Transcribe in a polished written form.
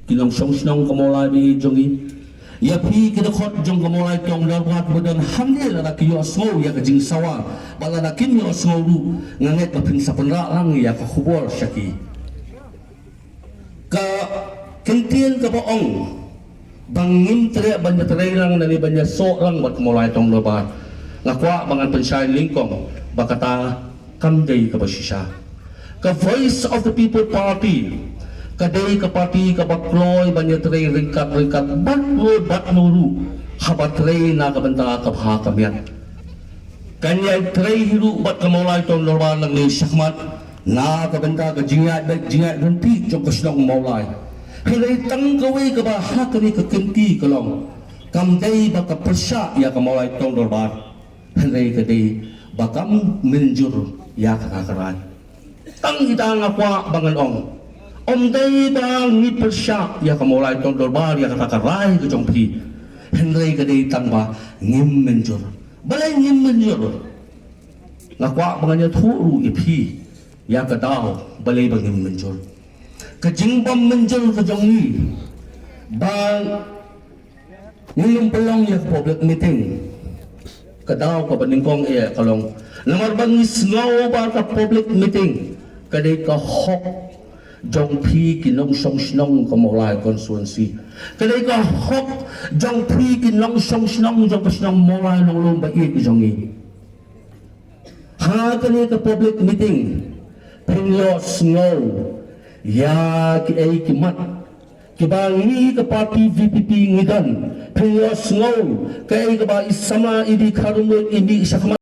kinong song kamolai bi jongi ya phi kinakhot jong kamolai tong darwat bodan hamne la kiyo asmo ya kajing sawa bala na kim yo asmo ru nganget ka pin sapanra lang ya ka khubor syaki ka kentien ka boong bangim tere banya tere lang nani banya so lang bat kamolai tong darwat ngakwa bangan pensai lingkong bakata kamdei ka basisya ka Voice of the People Party kadai ka parti ka bakloy banya tere ringkat bat nuru habat tere na kabanta ka bha kamyan kanya tere hiru bat kamolai ton lorban lang ni syakmat na kabanta ka jingat ganti jong kasnong maulai hilai tanggawi ka ba hakani ka kenti kalong kamdai ba ka persya ya kamolai ton lorban hilai kadai bakam menjur ya kakakaran tang itang akwa bangan ong day bang ni persyak ya kamulai tong dorbar ya kata karai ke jongpi henry kadai tang ba ngim menjur balai ngim menjur ngakwa banganya thuru ipi ya kadau balai bang ngim menjur kejingbam menjur ke jongi bang ngim pelong ya public meeting kadau ka baningkong kalong lamar bang ngau ba ka public meeting kadai ka hok jong phi kinong song snong kamolai constituency kadai ka hok jong phi kinong song snong jong pasnong molai long ba i jongi ha kadai ka public meeting penglos ngau ya ki ai kimat kibangi ka party VPP ngidan penglos ngau kai ka ba isama idi kharumut idi isakma